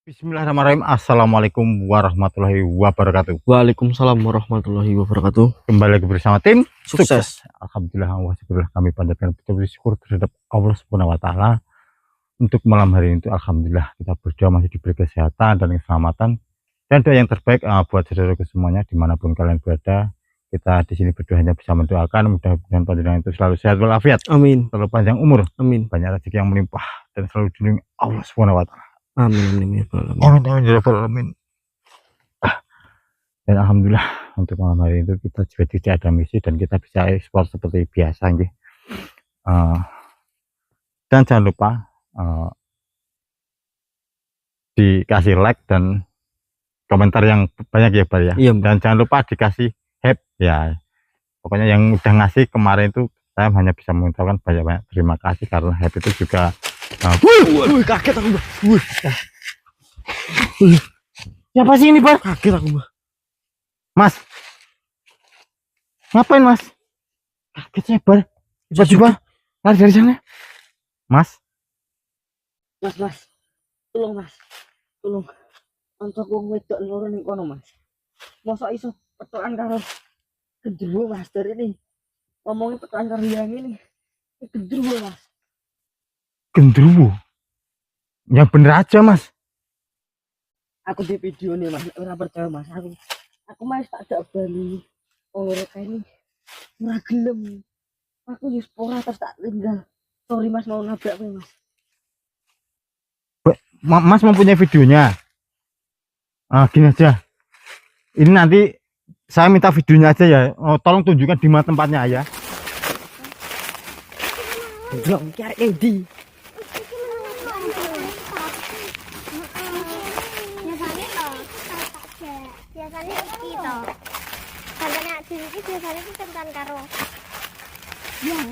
Bismillahirrahmanirrahim. Assalamualaikum warahmatullahi wabarakatuh. Waalaikumsalam warahmatullahi wabarakatuh. Kembali lagi bersama tim Sukses. Alhamdulillah, kami panjatkan puji syukur terhadap Allah Subhanahu wa taala. Untuk malam hari ini alhamdulillah kita berdoa masih diberi kesehatan dan keselamatan, dan doa yang terbaik buat saudaraku semuanya dimanapun kalian berada. Kita di sini berdoa hanya bisa mendoakan mudah-mudahan panjenengan itu selalu sehat walafiat, Amin. selalu panjang umur, Amin. banyak rezeki yang melimpah, dan selalu dilindungi Allah Subhanahu wa taala. Amin. Amin. Dan alhamdulillah untuk malam hari itu kita juga tidak ada misi dan kita bisa ekspor seperti biasa gitu. Dan jangan lupa dikasih like dan komentar yang banyak ya Pak ya. Iya, dan jangan lupa dikasih hype ya. Pokoknya yang udah ngasih kemarin itu saya hanya bisa mengucapkan banyak-banyak terima kasih, karena hype itu juga kaget aku, Mbak. Siapa sih ini, Pak? Kaget aku, Mbak. Mas, ngapain Mas? Kaget saya, Pak. Tiba-tiba lari dari sana. Mas, Tolong Mas, tolong. Untuk wong wedok loro ning kono Mas. Mosok iso petokan karo gendruwo Mas dari ini. Ngomongin petokan karo yang ini. Gendruwo Mas. gendruwo? Yang bener aja Mas. Aku di video nih Mas, ora percaya Mas. Aku Mas tak ada bali. Orang kayak ini ora gelem. Aku wis ora terus tak tinggal. Sorry Mas, mau nabrak kowe Mas. Mas mempunyai videonya. Gini aja. Ini nanti saya minta videonya aja ya. Tolong tunjukkan di mana tempatnya ya. Belum cari Edi. Biasanya iki to. Sampeyan dhewe iki biasanya iki kencan karo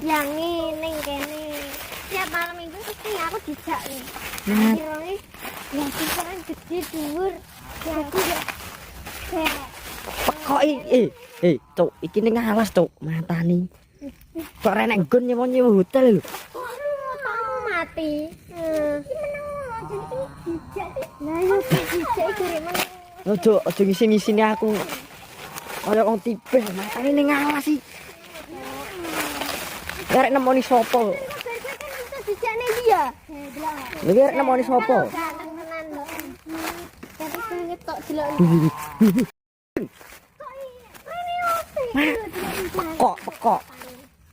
yang ning kene. Tiap malam minggu mesti aku dijak nih. Akhirnya ya pikiran gede dhuwur. Ya aku ya. Kok cuk, iki ning alas cuk, matani. Kok renek nggon nyewa hotel lho. Kamu mati. Nah, yo dijak iki remeng. Ojo ngisi-ngisini aku. Kaya wong tipes, matane ning alas iki. Arek nemoni sapa? Dijakne dia. Lha arek nemoni sapa? Tenan lho. Tapi sing tok delok. Pekok.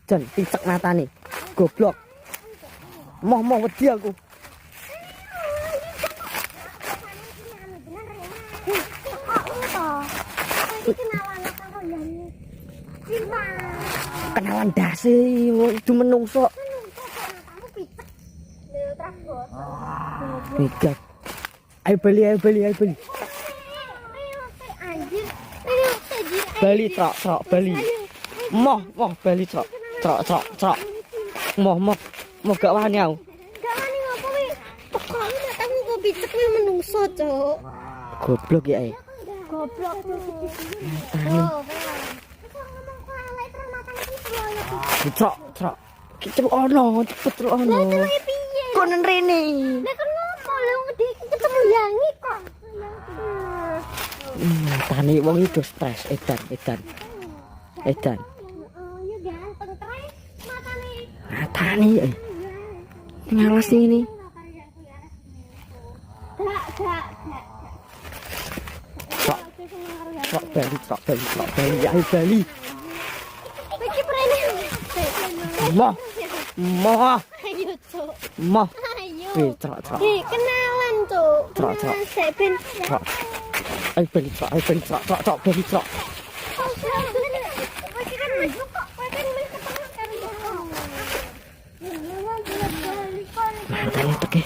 Jan picek matane. Goblok. Moh wedi aku. Kenalan dasi itu menungso. Bigat. Ayo beli. Bali trok bali. Moh bali trok. Moh gak wani aku. Gak wani ngopo wi? Pokoke matamu kok picek wi menungso, Cuk. Goblok ya ae. Goblok. Trok. Kita cepet ono. Lah celake piye? Kok nang rene? Lah kan ngopo lho ngedi ketemu yangi kok. Tani wong itu stres edan. Oh, ya ganteng tres matane. Matane ngalas ini. Gak. Trok bali. Ayo bali. Iki prene. Moh. Ayo, Cuk. Moh. Ayo. Trok. Kenalan, Cuk. Trok. Sik ben. Trok. Ayo bali trok. Matane teke.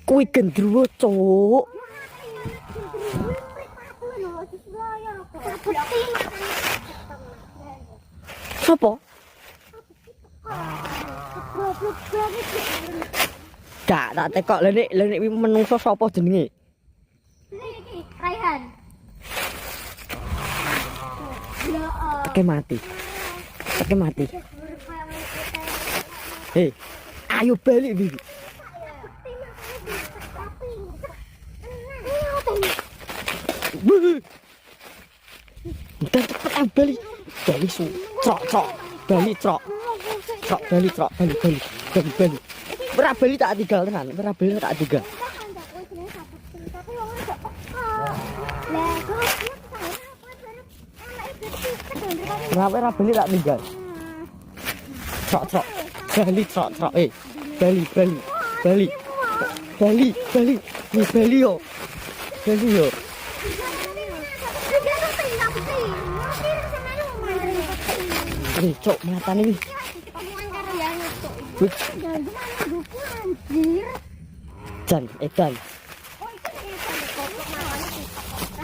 Kuwi gendruwo, Cuk. Sopo? Gak tak tekok lha nek menungso sapa jenenge? Raihan. Teke mati. Hei, ayo balik Bibi. Udah cepet ayo balik. Balik su. Trok. Balik trok. Balik. Ora balik tak tinggal tenan. Ora balik tak tinggal. Ora balik tak tinggal. Trok. Balik trok. Balik. Nih balik yo. Nih, cok, mata nih. Jan.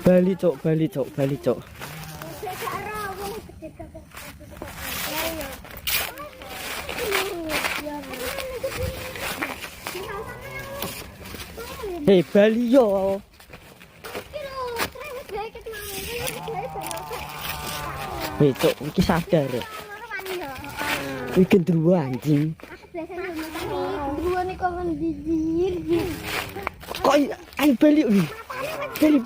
Bali, cok. Hei, Bali yo. Hei, cok, iki sadar. Iki gendruwo anjing. Kok ayo balik nih. Balik.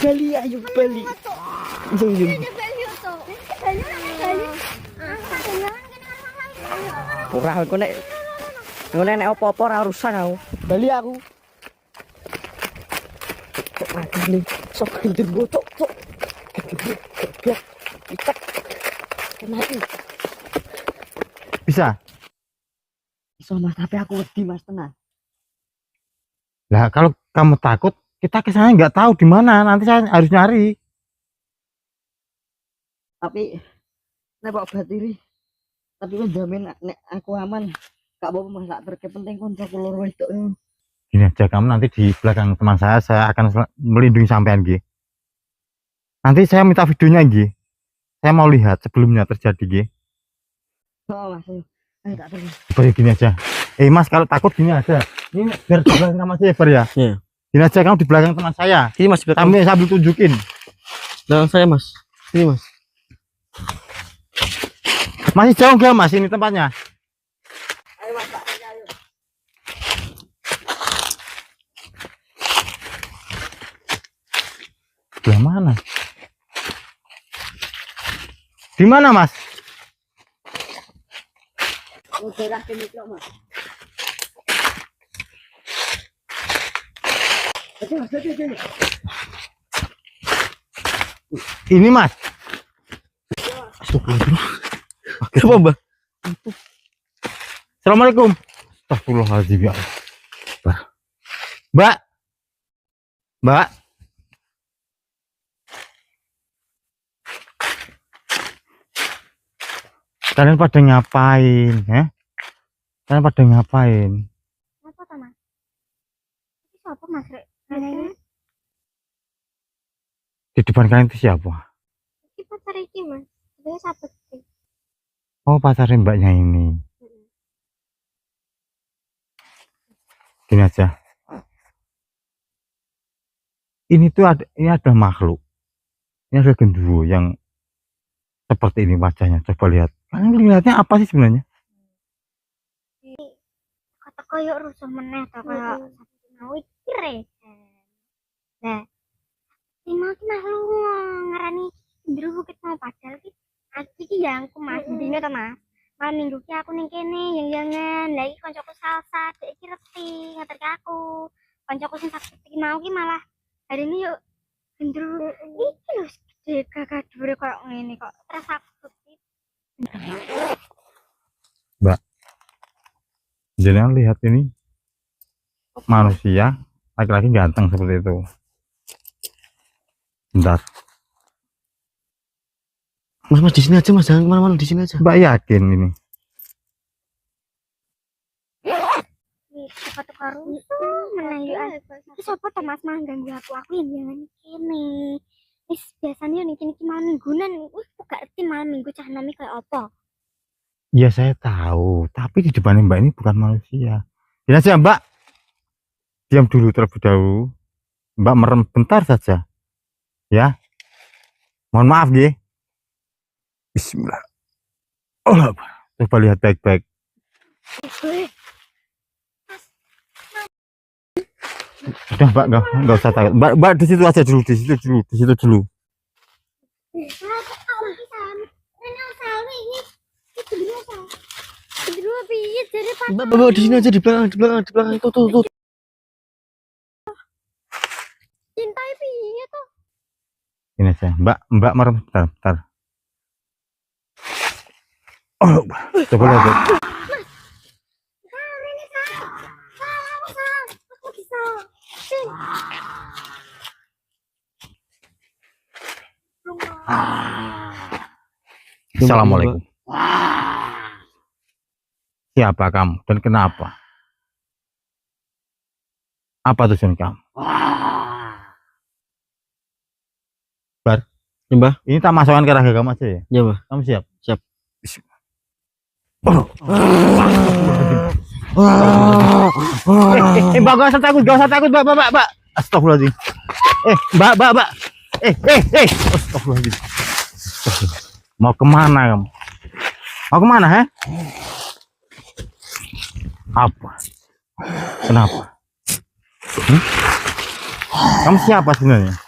Bali ayo balik. Ora aku nek apa-apa ora urusan aku. Bali aku. Nih, sok gendruwo cok. Bisa. Iso Mas, tapi aku wedi Mas tenang. Lah kalau kamu takut, kita ke sana nggak tahu di mana. Nanti saya harus nyari. Tapi nek kok batiri. Tapi kan jamin nek aku aman. Gak apa-apa Mas, tak terpenting koncoku loro wedok. Gini aja, kamu nanti di belakang teman saya akan melindungi sampean G. Nanti saya minta videonya G. Saya mau lihat sebelumnya terjadi G. Oh Mas, ayo tak terus. Beri gini aja. Mas kalau takut gini aja. Ini biar di belakang teman saya Bar ya. Iya. Gini aja, kamu di belakang teman saya. Ini Mas belakang. Sambil tunjukin. Belakang saya Mas. Ini Mas. Masih jauh nggak Mas ini tempatnya? Ayo Mas, tak tanya ayo. Sebelah mana? Di mana Mas? Daerah Kemikro Mas. Ini Mas. Coba Mbak. Assalamualaikum. Astagfirullahaladzim ya Allah. Mbak. Kalian pada ngapain, ya? Kalian pada ngapain? Apa tuh Mas? Ini siapa Mas Rek? Di depan kalian itu siapa? Ini pacar iki Mas. Dia sahabat iki. Oh, pacarnya mbaknya ini. Gini aja. Ini ada makhluk. Ini ada gendruwo yang seperti ini wajahnya. Coba lihat. Kalian lihatnya apa sih sebenarnya? Kata koyo rusuh meneh to koyo mau iki resen. Nah, iki mau ki makhluk ngarani gendruwo bukit mau padahal ki iki yang aku Mas dino to Mas. Malam minggu ki aku ning kene yang-yangan. Lah iki kancaku salsa, dek iki reti ngaterke aku. Kancaku sing sakit iki mau ki malah hari ini yuk gendruwo iki lho gede gagah dhuwure koyo ngene kok terus aku Mbak, jangan lihat ini manusia laki-laki ganteng seperti itu. Bentar, Mas di sini aja Mas, jangan kemana-mana, di sini aja. Mbak yakin ini? Sepatu karusuh menang yuk. Iki sapa to Mas mah ganggu aku yang kene. Wis biasanya nih kini malam mingguan, gak ngerti malam minggu cah nami kayak apa. Ya saya tahu, tapi di depan Mbak ini bukan manusia. Gini aja Mbak, diam dulu terlebih dahulu. Mbak merem bentar saja, ya. Mohon maaf G. Bismillah. Allah. Coba lihat baik-baik. Udah Mbak, enggak usah takut. Mbak di situ aja dulu, di situ dulu. Mbak, di sini aja, di belakang tuh. Cintai piye tuh? Ini saya, Mbak merem, bentar. Oh, coba lihat. Assalamualaikum. Siapa kamu dan kenapa? Apa tujuan kamu? Bar, Ya, Mbah. ini tak masukkan ke raga kamu aja ya? Ya, Mbah. Kamu siap? Siap. Oh. Mbak, gak usah takut, Mbak. Astagfirullahaladzim. Mbak. Astagfirullahaladzim. Mau kemana kamu? Mau kemana, he? Apa? Kenapa? Kamu siapa sebenarnya?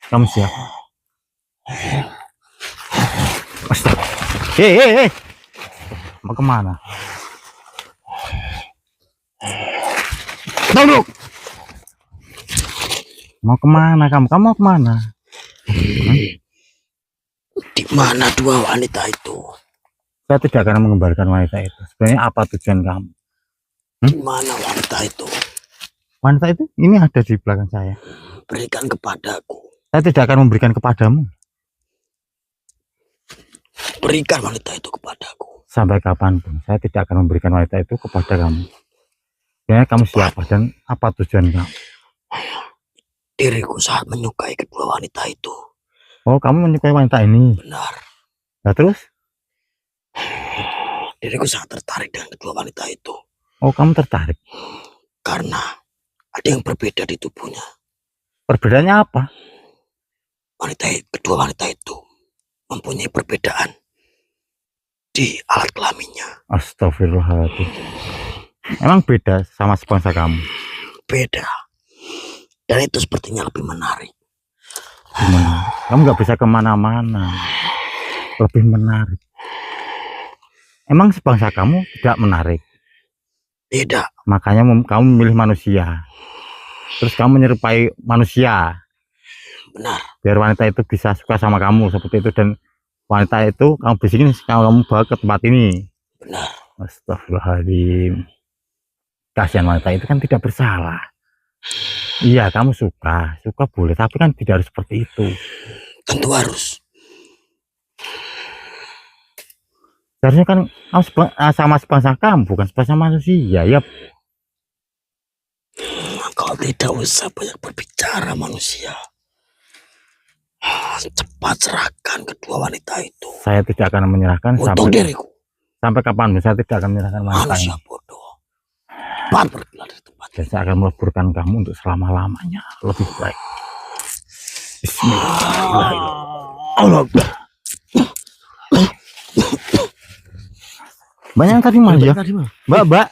Kamu siapa? Astagfirullah. Mau kemana? Duduk. Mau kemana kamu? Kamu mau kemana? Di mana dua wanita itu? Saya tidak akan mengembalikan wanita itu. Sebenarnya apa tujuan kamu? Di mana wanita itu? Wanita itu ini ada di belakang saya. Berikan kepadaku. Saya tidak akan memberikan kepadamu. Berikan wanita itu kepadaku. Sampai kapanpun saya tidak akan memberikan wanita itu kepada kamu. Sebenarnya kamu siapa dan apa tujuan kamu? Diriku sangat menyukai kedua wanita itu. Oh, kamu menyukai wanita ini? Benar. Nah, terus? Diriku sangat tertarik dengan kedua wanita itu. Oh, kamu tertarik? Karena ada yang berbeda di tubuhnya. Perbedaannya apa? Kedua wanita itu mempunyai perbedaan di alat kelaminnya. Astagfirullahaladzim. Emang beda sama sebangsa kamu? Beda. Dan itu sepertinya lebih menarik. Gimana? Kamu nggak bisa kemana-mana. Lebih menarik. Emang sebangsa kamu tidak menarik? Tidak. Makanya kamu memilih manusia. Terus kamu menyerupai manusia. Benar. Biar wanita itu bisa suka sama kamu seperti itu, dan wanita itu kamu bisikin kamu bawa ke tempat ini. Benar. Astagfirullahaladzim. Kasihan wanita itu kan tidak bersalah. Iya, kamu suka boleh, tapi kan tidak harus seperti itu. Tentu harus. Seharusnya kan kamu sama sebangsa kamu, bukan sebangsa manusia. Ya. Kau tidak usah banyak berbicara, manusia. Cepat serahkan kedua wanita itu. Saya tidak akan menyerahkan untuk diriku. Sampai kapan saya tidak akan menyerahkan wanita manusia ini. Bodoh. Cepat pergilah dari tempat. Dan saya akan meleburkan kamu untuk selama-lamanya. Lebih baik. Bismillahirrahmanirrahim. Allah Akbar. Banyak yang tadi mas ya? Mbak.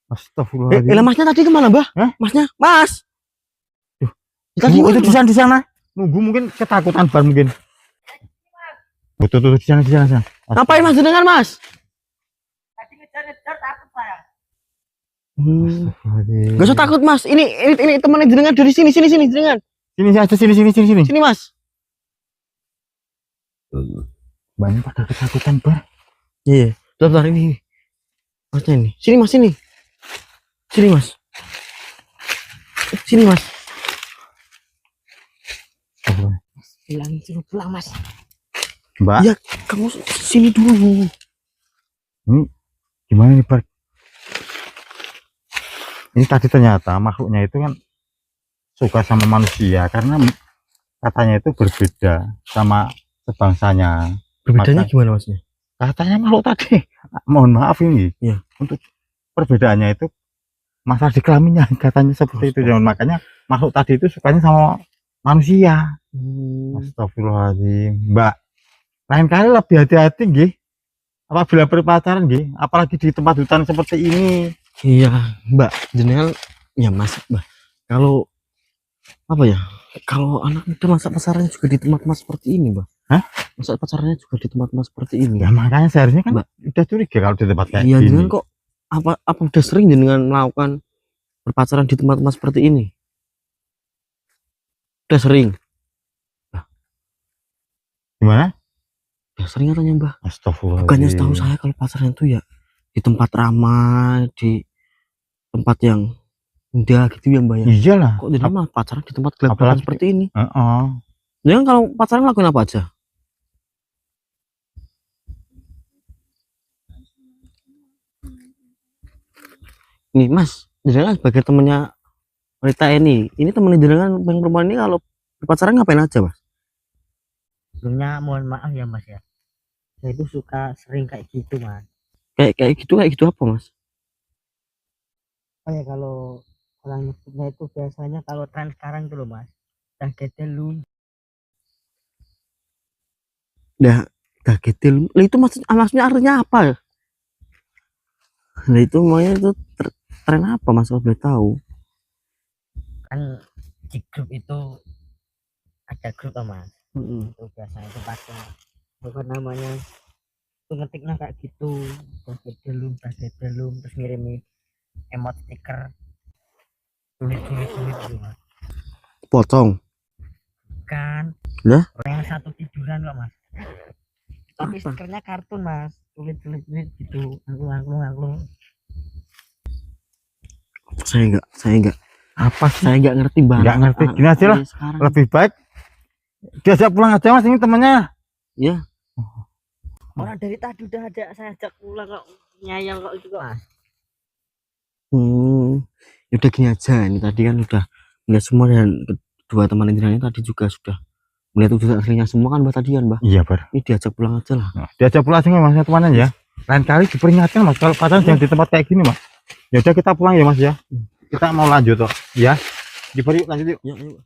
Astagfirullahaladzim. Masnya tadi kemana, Mbak? Masnya? Mas. Tadi itu di sana. Nunggu mungkin ketakutan bar mungkin. Tuh di sana. Ngapain Mas dengan Mas? Tadi ngejar-ngejar takut saya. Gak usah takut Mas. Ini temannya jenengan dari sini jenengan. Sini Mas. Banyak pada ketakutan bar. Iya. Bentar ini. Masnya ini. Sini Mas. Sini Mas. Bilangin suruh pulang Mas. Mbak. Ya kamu sini dulu. Ini gimana nih bar? Ini tadi ternyata makhluknya itu kan suka sama manusia karena katanya itu berbeda sama sebangsanya. Perbedaannya gimana Masnya? Katanya makhluk tadi, mohon maaf ini ya, untuk perbedaannya itu masalah di kelaminnya, katanya seperti itu. Makanya makhluk tadi itu sukanya sama manusia. Astagfirullahaladzim, Mbak. Lain kali lebih hati-hati nggih. Apabila berpacaran nggih, apalagi di tempat hutan seperti ini. Iya, Mbak. Jenengan ya Mas, Mbak. Kalau apa ya? Kalau anak muda masa pacarannya juga di tempat-tempat seperti ini, Mbak. Hah? Masa pacarannya juga di tempat-tempat seperti ini. Ya makanya seharusnya kan Mbak. udah curiga kalau di tempat kayak Iya, gini. jenengan kok apa udah sering jenengan melakukan berpacaran di tempat-tempat seperti ini? Udah sering. Gimana? Udah sering katanya, Mbak. Astagfirullahaladzim. Bukannya setahu saya kalau pacaran itu ya di tempat ramai, di tempat yang indah gitu ya, Mbak ya. Iyalah. Kok jadi malah pacaran di tempat gelap apalagi- seperti ini? Heeh. Jangan kalau pacaran lakuin apa aja? Nih Mas, jenengan sebagai temennya wanita ini temennya jenengan yang perempuan ini kalau pacaran ngapain aja Mas? Sebelumnya mohon maaf ya Mas ya, saya itu suka sering kayak gitu Mas. Kayak gitu apa Mas? Oh ya, kalau orang nyebutnya itu biasanya kalau tren sekarang tuh loh Mas, dagetelun. Dagetil, lah itu maksudnya artinya apa ya? Nah itu maunya itu tren apa Mas kalau boleh tahu? Kan di grup itu ada grup loh Mas, itu biasanya itu pakai apa namanya itu ngetiknya kayak gitu, dagetelun terus ngirimin emot stiker tulis gitu Mas. Pocong. Kan Lah? yang satu tiduran kok Mas, tapi Apa? stikernya kartun Mas, tulis gitu, angklung. Saya enggak Apa sih? saya enggak ngerti banget. Nggak ngerti. Gini aja lah. Sekarang. Lebih baik diajak pulang aja Mas, ini temannya. Ya, Orang dari tadi udah ada saya ajak pulang kok, nyayang kok itu kok Mas. ya udah gini aja. Ini tadi kan udah melihat semua dan kedua teman ini tadi juga sudah melihat wujud aslinya semua kan Mbak tadi kan Mbak. Iya, Bar. Ini diajak pulang aja lah. Nah, diajak pulang aja Mas temannya ya. Lain kali diperingatkan Mas kalau pacaran jangan di tempat kayak gini Mas. Ya udah kita pulang ya Mas ya. Kita mau lanjut toh. Ya. Diberi lanjut yuk. Ya, ayo.